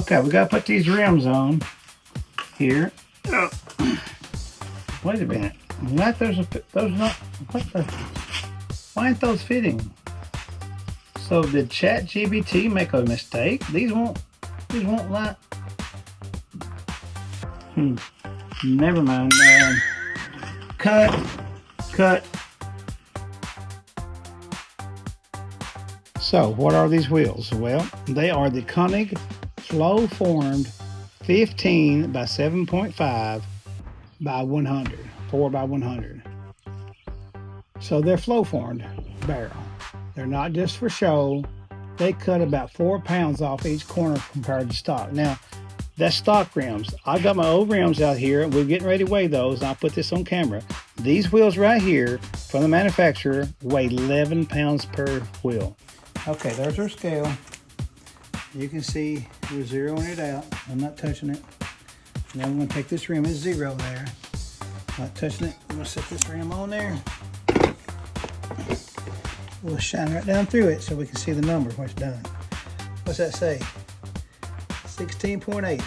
Okay, we gotta put these rims on here. Oh. Wait a minute. Not those not what the why aren't those fitting? So did ChatGPT make a mistake? These won't like never mind. Cut. So what are these wheels? Well, they are the Koenig flow formed 15 by 7.5 by 100, 4 by 100. So they're flow formed barrel. They're not just for show. They cut about 4 pounds off each corner compared to stock. Now, that's stock rims. I got my old rims out here. We're getting ready to weigh those. And I'll put this on camera. These wheels right here from the manufacturer weigh 11 pounds per wheel. Okay, there's our scale. You can see we're zeroing it out. I'm not touching it. Now I'm going to take this rim. It's 0 there. Not touching it. I'm going to set this rim on there. We'll shine right down through it so we can see the number when it's done. What's that say? 16.8.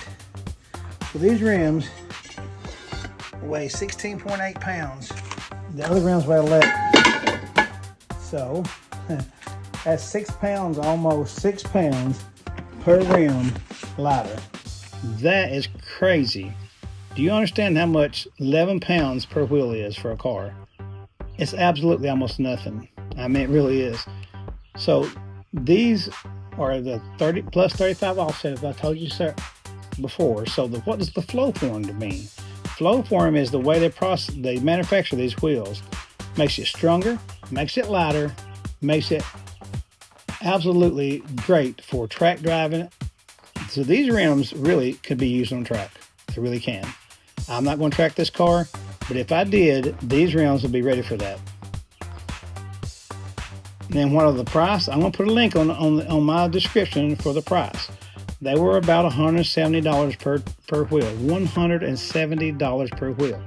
So these rims weigh 16.8 pounds. The other rims weigh 11. So that's 6 pounds, almost 6 pounds per rim lighter. That is crazy. Do you understand how much 11 pounds per wheel is for a car? It's absolutely almost nothing. I mean, it really is. So these are the 30 plus 35 offset, as I told you before. So what does the flow form mean? Flow form is the way they manufacture these wheels. Makes it stronger, makes it lighter, makes it absolutely great for track driving. So these rims really could be used on track. They really can. I'm not going to track this car, but if I did, these rims would be ready for that. Then what are the price? I'm going to put a link on my description for the price. They were about $170 per wheel. $170 per wheel.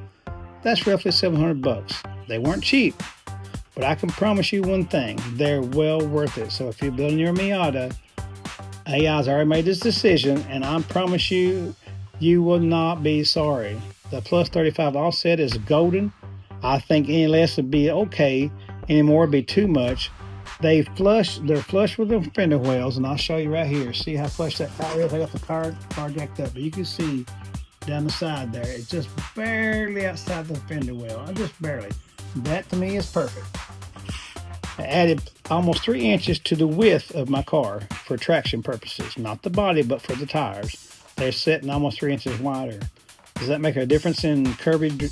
That's roughly $700. They weren't cheap, but I can promise you one thing: they're well worth it. So if you're building your Miata, AI's already made this decision, and I promise you, you will not be sorry. The plus 35 offset is golden. I think any less would be okay. Any more would be too much. They're flush with the fender wells, and I'll show you right here. See how flush that tire is? I got the car jacked up, but you can see down the side there, it's just barely outside the fender well. Just barely. That to me is perfect. I added almost 3 inches to the width of my car for traction purposes. Not the body, but for the tires. They're sitting almost 3 inches wider. Does that make a difference in curvy,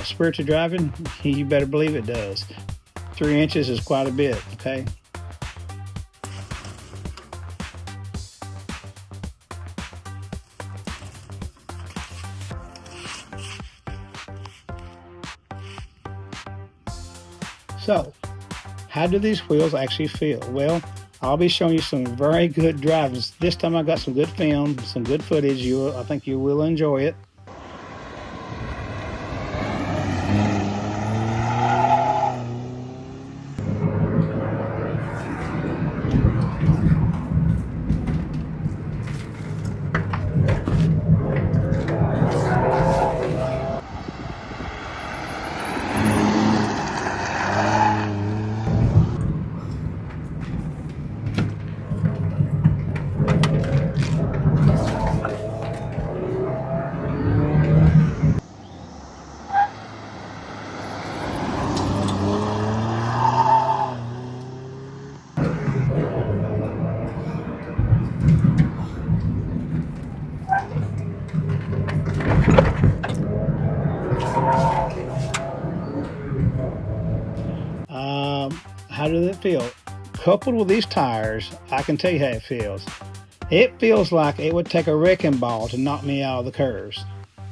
spirited driving? You better believe it does. 3 inches is quite a bit, okay? So, how do these wheels actually feel? Well, I'll be showing you some very good driving. This time I got some good film, some good footage. I think you will enjoy it. How does it feel? Coupled with these tires, I can tell you how it feels. It feels like it would take a wrecking ball to knock me out of the curves.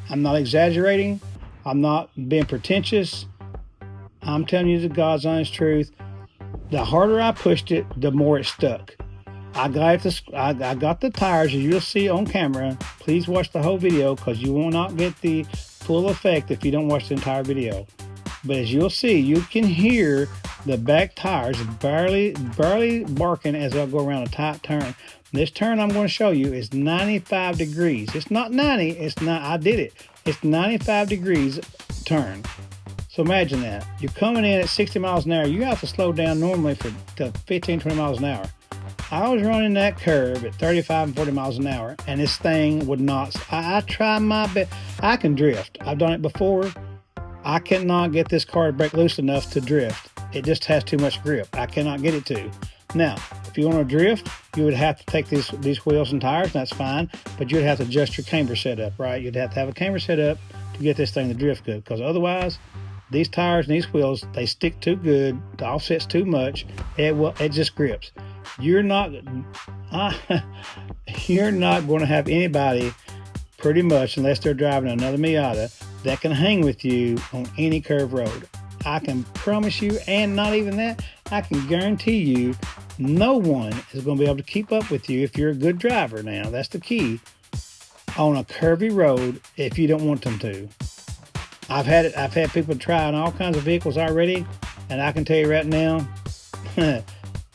I'm not exaggerating. I'm not being pretentious. I'm telling you the God's honest truth. The harder I pushed it, the more it stuck. I got the tires, as you'll see on camera. Please watch the whole video because you will not get the full effect if you don't watch the entire video. But as you'll see, you can hear the back tires barely barking as they'll go around a tight turn. This turn I'm going to show you is 95 degrees. It's not 90. It's not. I did it. It's 95 degrees turn. So imagine that. You're coming in at 60 miles an hour. You have to slow down normally to 15, 20 miles an hour. I was running that curve at 35 and 40 miles an hour, and this thing would not. I try my best. I can drift. I've done it before. I cannot get this car to break loose enough to drift. It just has too much grip. I cannot get it to. Now, if you want to drift, you would have to take these wheels and tires, and that's fine, but you'd have to adjust your camber setup, right? You'd have to have a camber set up to get this thing to drift good, because otherwise, these tires and these wheels, they stick too good, the offset's too much, it just grips. You're not going to have anybody, pretty much, unless they're driving another Miata, that can hang with you on any curved road. I can promise you, and not even that, I can guarantee you, no one is going to be able to keep up with you if you're a good driver. Now, that's the key, on a curvy road, if you don't want them to. I've had people try on all kinds of vehicles already, and I can tell you right now,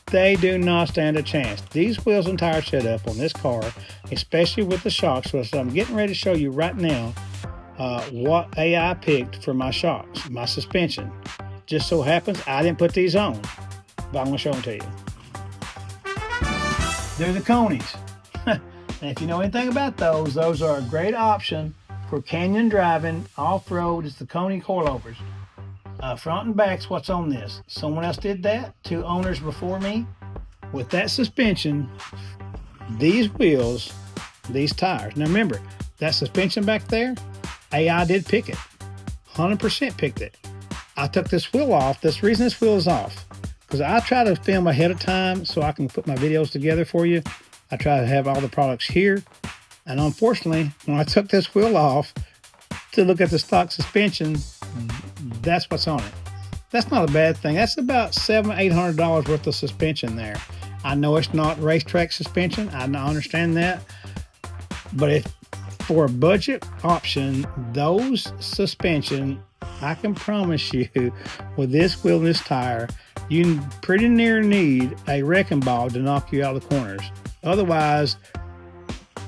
they do not stand a chance. These wheels and tires set up on this car, especially with the shocks, which I'm getting ready to show you right now, what AI picked for my shocks, my suspension. Just so happens I didn't put these on, but I'm going to show them to you. They're the Conies. And if you know anything about those are a great option for canyon driving, off-road. It's the Coney coilovers. Front and back's what's on this. Someone else did that, 2 owners before me. With that suspension, these wheels, these tires. Now remember, that suspension back there, AI did pick it. 100% picked it. I took this wheel off. That's the reason this wheel is off. Because I try to film ahead of time so I can put my videos together for you. I try to have all the products here. And unfortunately, when I took this wheel off to look at the stock suspension, that's what's on it. That's not a bad thing. That's about $700-800 worth of suspension there. I know it's not racetrack suspension. I understand that. But if for a budget option, those suspension, I can promise you, with this wheel and this tire, you pretty near need a wrecking ball to knock you out of the corners. Otherwise,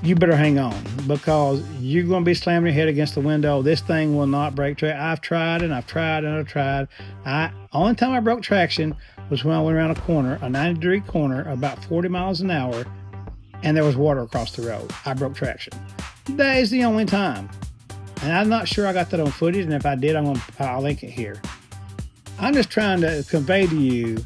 you better hang on, because you're going to be slamming your head against the window. This thing will not break traction. I've tried and I've tried and I've tried. Only time I broke traction was when I went around a corner, a 90-degree corner, about 40 miles an hour, and there was water across the road. I broke traction. That is the only time. And I'm not sure I got that on footage, and if I did, I'll link it here. I'm just trying to convey to you,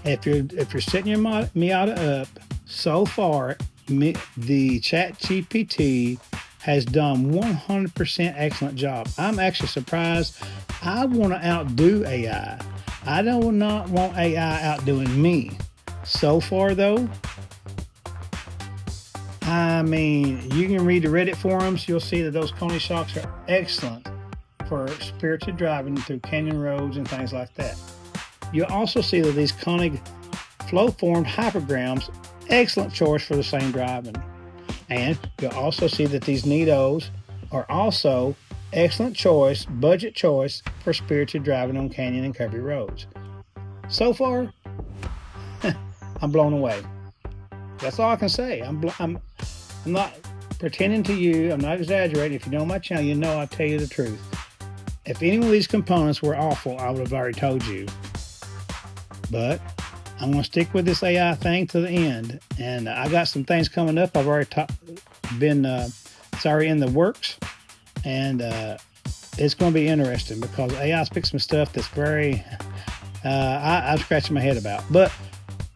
if you're setting your Miata up, so far, the ChatGPT has done 100% excellent job. I'm actually surprised. I want to outdo AI. I do not want AI outdoing me. So far, though, I mean, you can read the Reddit forums. You'll see that those Coney shocks are excellent for spirited driving through canyon roads and things like that. You'll also see that these Coney flow-formed hypergrams, excellent choice for the same driving. And you'll also see that these Nitos are also excellent choice, budget choice for spirited driving on canyon and curvy roads. So far, I'm blown away. That's all I can say. I'm not pretending to you. I'm not exaggerating. If you know my channel, you know I tell you the truth. If any of these components were awful, I would have already told you. But I'm going to stick with this AI thing to the end. And I got some things coming up. I've already it's already in the works. And it's going to be interesting, because AI's picked some stuff that's very, I'm scratching my head about. But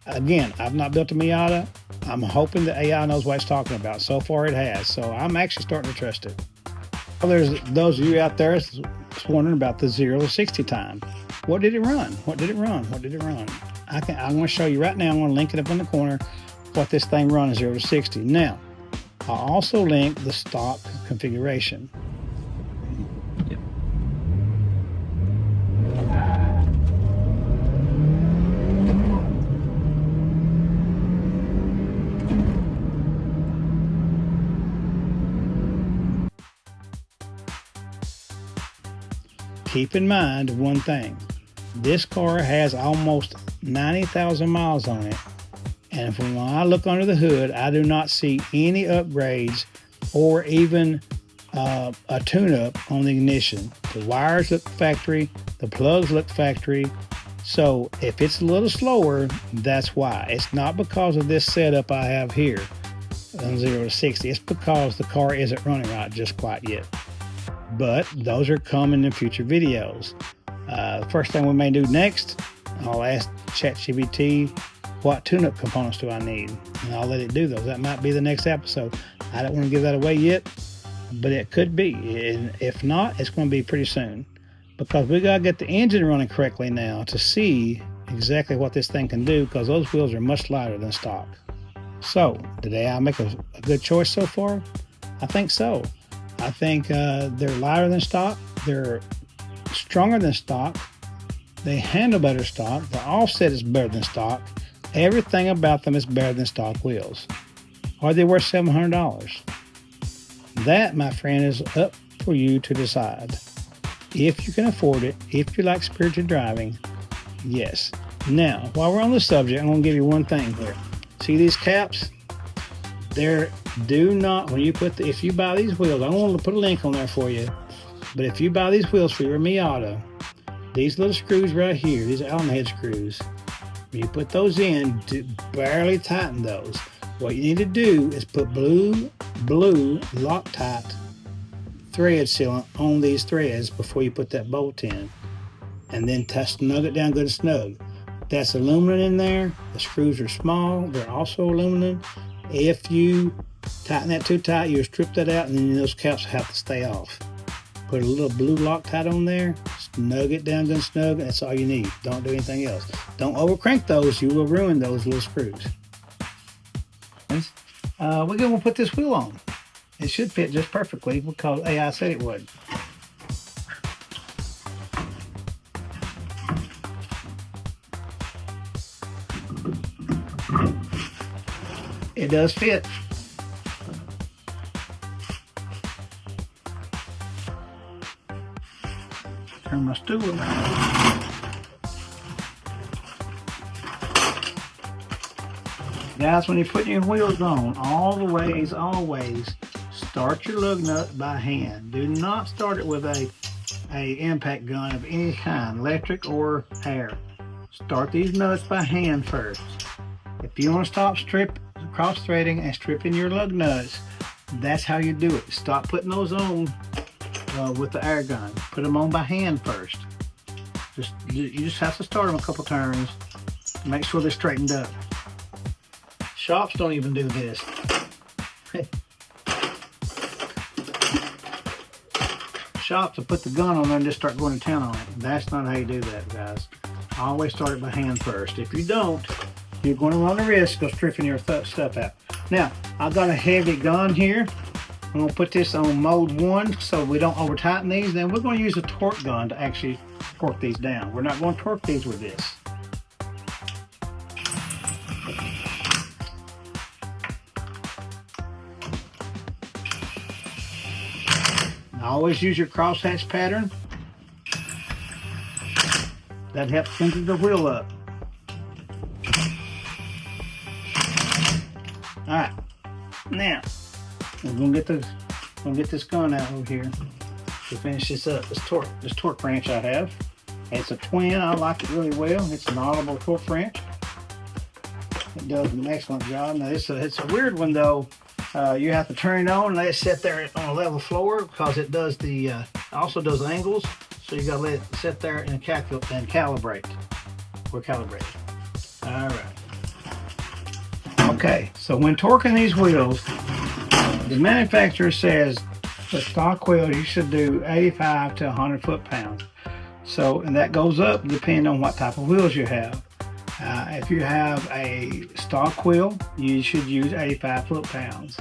again, I've not built a Miata. I'm hoping that AI knows what it's talking about. So far it has. So I'm actually starting to trust it. Well, there's those of you out there that's wondering about the 0 to 60 time. What did it run? What did it run? What did it run? I'm going to show you right now. I'm going to link it up in the corner what this thing runs 0 to 60. Now, I'll also link the stock configuration. Keep in mind one thing. This car has almost 90,000 miles on it, And when I look under the hood, I do not see any upgrades or even a tune-up on the ignition. The wires look factory, the plugs look factory. So if it's a little slower, that's why. It's not because of this setup I have here on 0 to 60. It's because the car isn't running right just quite yet. But those are coming in future videos. The first thing we may do next, I'll ask ChatGPT, what tune-up components do I need? And I'll let it do those. That might be the next episode. I don't want to give that away yet, but it could be. And if not, it's going to be pretty soon. Because we got to get the engine running correctly now to see exactly what this thing can do, because those wheels are much lighter than stock. So, did I make a good choice so far? I think so. I think they're lighter than stock. They're stronger than stock. They handle better stock. The offset is better than stock. Everything about them is better than stock wheels. Are they worth $700? That, my friend, is up for you to decide. If you can afford it, if you like spirited driving, yes. Now, while we're on the subject, I'm going to give you one thing here. See these caps? If you buy these wheels, I want to put a link on there for you, but if you buy these wheels for your Miata, these little screws right here, these Allen head screws, when you put those in, to barely tighten those. What you need to do is put blue Loctite thread sealant on these threads before you put that bolt in, and then snug it down good and snug. That's aluminum in there. The screws are small. They're also aluminum. If you tighten that too tight, you'll strip that out, and then those caps have to stay off. Put a little blue Loctite on there, snug it down good and snug. That's all you need. Don't do anything else. Don't over crank those. You will ruin those little screws. We're going to put this wheel on. It should fit just perfectly because AI said it would. It does fit. Turn my stool around. Guys, when you're putting your wheels on, always start your lug nut by hand. Do not start it with a impact gun of any kind, electric or air. Start these nuts by hand first. If you want to stop cross-threading and stripping your lug nuts, that's how you do it. Stop putting those on with the air gun. Put them on by hand first. You just have to start them a couple turns. Make sure they're straightened up. Shops don't even do this. Shops will put the gun on there and just start going to town on it. That's not how you do that, guys. Always start it by hand first. If you don't, you're going to run the risk of stripping your stuff out. Now, I've got a heavy gun here. I'm going to put this on mode 1 so we don't over tighten these. Then we're going to use a torque gun to actually torque these down. We're not going to torque these with this. Always use your crosshatch pattern. That helps center the wheel up. Alright, now we're gonna get this gun out over here to finish this up. This torque wrench I have. It's a twin. I like it really well. It's an audible torque wrench. It does an excellent job. Now it's a weird one though. You have to turn it on and let it sit there on a level floor because it does also does angles. So you gotta let it sit there and calibrate. We're calibrated. All right. Okay, so when torquing these wheels, the manufacturer says the stock wheel you should do 85 to 100 foot-pounds. So, and that goes up depending on what type of wheels you have. If you have a stock wheel, you should use 85 foot-pounds.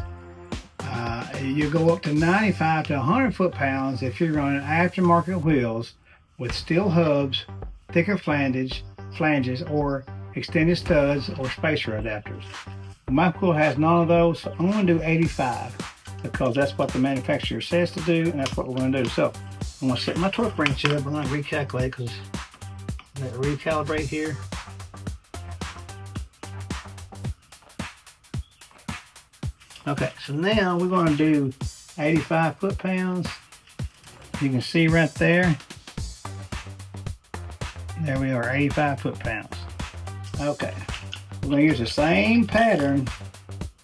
You go up to 95 to 100 foot-pounds if you're running aftermarket wheels with steel hubs, thicker flanges, or extended studs or spacer adapters. My wheel has none of those, so I'm going to do 85 because that's what the manufacturer says to do, and that's what we're going to do. So I'm going to set my torque wrench up. I'm going to recalculate because I'm going to recalibrate here. Okay, so now we're going to do 85 foot-pounds. You can see right there. There we are, 85 foot-pounds. Okay, we're going to use the same pattern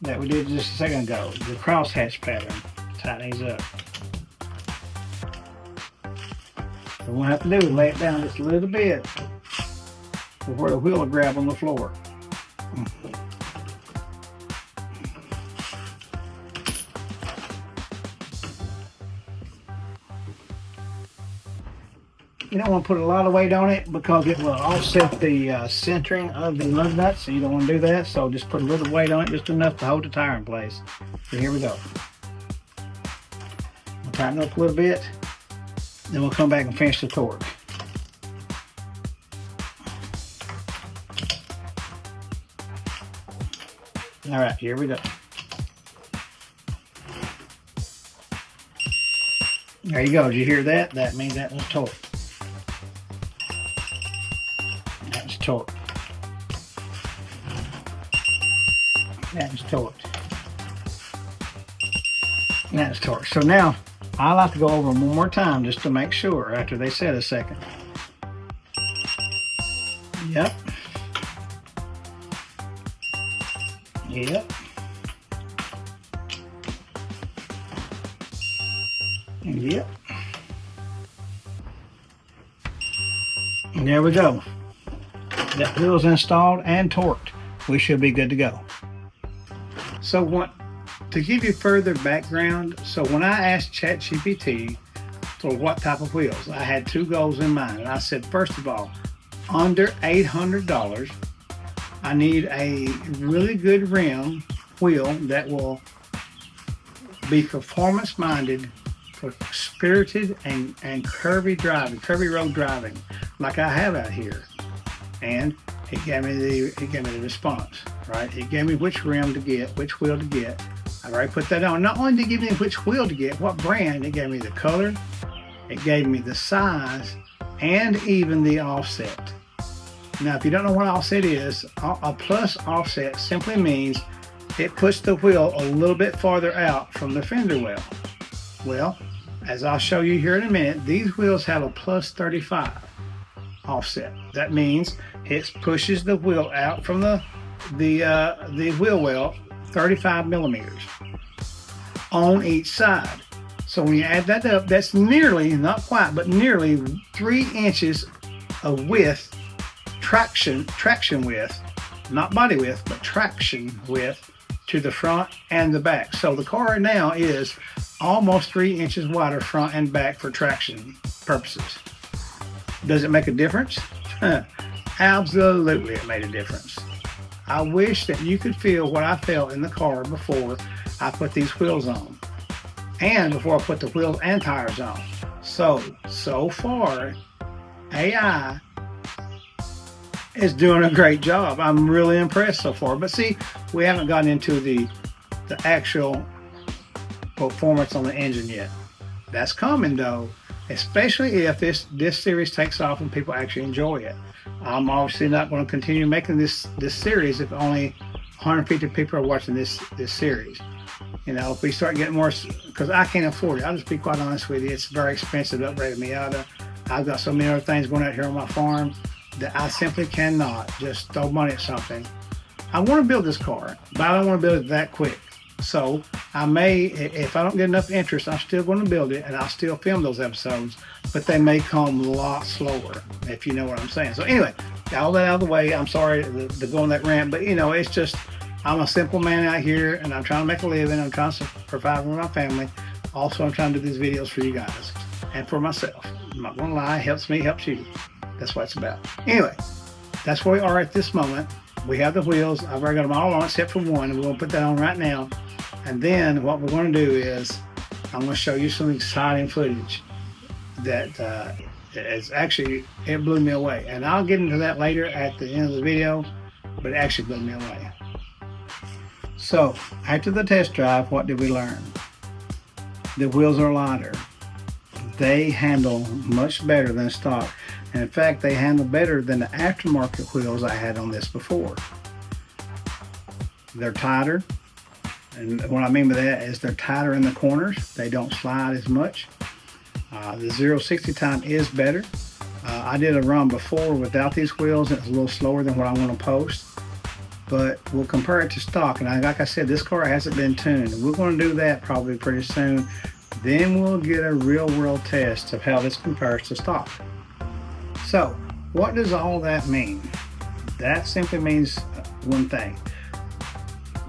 that we did just a second ago, the crosshatch pattern. Tighten these up. What we'll have to do is lay it down just a little bit before the wheel will grab on the floor. You don't want to put a lot of weight on it because it will offset the centering of the lug nuts, so you don't want to do that. So just put a little weight on it, just enough to hold the tire in place. So here we go. We'll tighten up a little bit, then we'll come back and finish the torque. All right, here we go. There you go. Did you hear that? That means that was torque. That was torque. That was torque. That was torque. So now I like to go over them one more time just to make sure after they set a second. Yep. Yep. Yep. And there we go. That wheel's installed and torqued. We should be good to go. So to give you further background, so when I asked ChatGPT for what type of wheels, I had two goals in mind. And I said, first of all, under $800, I need a really good rim wheel that will be performance minded for spirited and curvy driving, curvy road driving, like I have out here. And it gave me the response, right? It gave me which rim to get, which wheel to get. I've already put that on. Not only did it give me which wheel to get, what brand, it gave me the color, it gave me the size, and even the offset. Now, if you don't know what offset is, a plus offset simply means it puts the wheel a little bit farther out from the fender well. Well, as I'll show you here in a minute, these wheels have a plus 35 offset. That means it pushes the wheel out from the wheel well 35 millimeters on each side. So when you add that up, that's nearly, not quite, but nearly 3 inches of width, traction width, not body width, but traction width to the front and the back. So the car now is almost 3 inches wider front and back for traction purposes. Does it make a difference? Absolutely, it made a difference. I wish that you could feel what I felt in the car before I put these wheels on, and before I put the wheels and tires on. So far, AI is doing a great job. I'm really impressed so far. But see, we haven't gotten into the actual performance on the engine yet. That's coming though, especially if this series takes off and people actually enjoy it. I'm obviously not going to continue making this series if only 150 people are watching this series. You know, if we start getting more, because I can't afford it. I'll just be quite honest with you. It's very expensive to upgrade a Miata. I've got so many other things going out here on my farm that I simply cannot just throw money at something. I want to build this car, but I don't want to build it that quick. So I may, if I don't get enough interest, I'm still going to build it and I'll still film those episodes, but they may come a lot slower, if you know what I'm saying. So anyway, all that out of the way. I'm sorry to go on that rant, but you know, it's just, I'm a simple man out here and I'm trying to make a living. I'm trying to provide for my family. Also, I'm trying to do these videos for you guys and for myself. I'm not going to lie, helps me, helps you. That's what it's about. Anyway, that's where we are at this moment. We have the wheels. I've already got them all on except for one, and we're going to put that on right now. And then what we're going to do is I'm going to show you some exciting footage that is actually, it blew me away. And I'll get into that later at the end of the video, but it actually blew me away. So after the test drive, what did we learn? The wheels are lighter. They handle much better than stock. And in fact, they handle better than the aftermarket wheels I had on this before. They're tighter, And what I mean by that is they're tighter in the corners. They don't slide as much. The 0-60 time is better. I did a run before without these wheels. It's a little slower than what I want to post. But we'll compare it to stock. And like I said, this car hasn't been tuned. We're going to do that probably pretty soon. Then we'll get a real world test of how this compares to stock. So what does all that mean? That simply means one thing.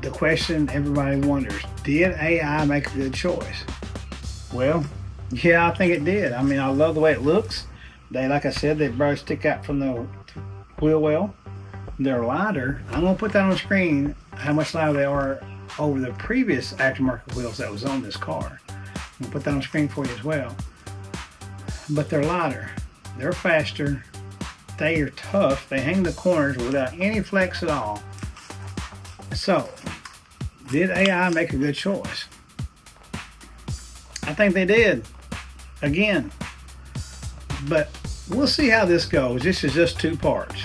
The question everybody wonders, did AI make a good choice? Well, yeah, I think it did. I mean, I love the way it looks. They, like I said, they barely stick out from the wheel well. They're lighter. I'm going to put that on the screen, how much lighter they are over the previous aftermarket wheels that was on this car. I'm going to put that on the screen for you as well. But they're lighter. They're faster. They are tough. They hang the corners without any flex at all. So, did AI make a good choice? I think they did. Again. But we'll see how this goes. This is just 2 parts.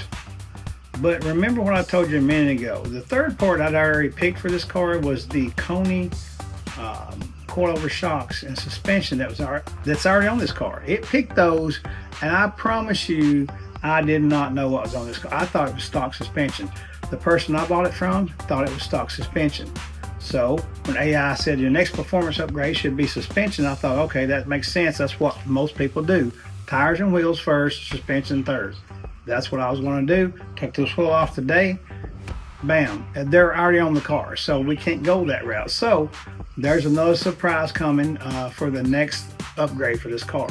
But remember what I told you a minute ago. The third part I'd already picked for this car was the Coney coilover shocks and suspension that's already on this car. It picked those, and I promise you, I did not know what was on this car. I thought it was stock suspension. The person I bought it from thought it was stock suspension. So when AI said your next performance upgrade should be suspension, I thought, okay, that makes sense. That's what most people do. Tires and wheels first, suspension third. That's what I was going to do. Took this wheel off today. Bam. And they're already on the car, so we can't go that route. So there's another surprise coming for the next upgrade for this car.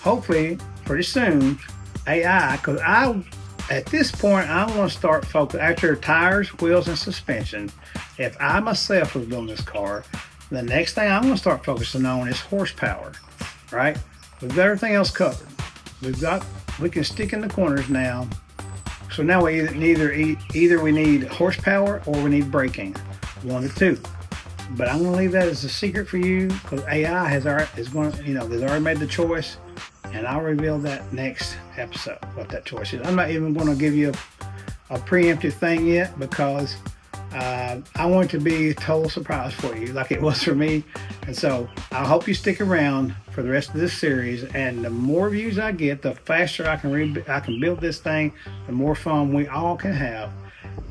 Hopefully, pretty soon, AI, because at this point, I want to start focusing after tires, wheels, and suspension. If I myself was building this car, the next thing I'm going to start focusing on is horsepower, right? We've got everything else covered. We can stick in the corners now. So now we either we need horsepower or we need braking, one of the two. But I'm going to leave that as a secret for you because AI has already made the choice, and I'll reveal that next episode what that choice is. I'm not even going to give you a preemptive thing yet because I want it to be a total surprise for you, like it was for me. And so I hope you stick around for the rest of this series. And the more views I get, the faster I can build this thing, the more fun we all can have.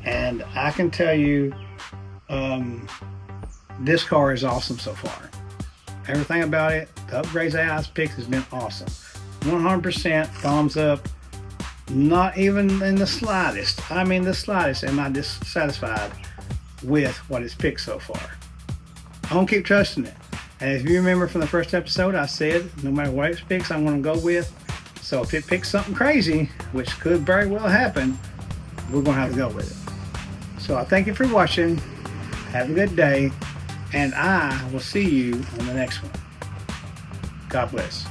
And I can tell you, this car is awesome so far. Everything about it, the upgrades AI's picked has been awesome. 100% thumbs up. Not even in the slightest. I mean, the slightest am I dissatisfied with what it's picked so far. I'm going to keep trusting it. And if you remember from the first episode, I said no matter what it picks, I'm going to go with. So if it picks something crazy, which could very well happen, we're going to have to go with it. So I thank you for watching. Have a good day. And I will see you on the next one. God bless.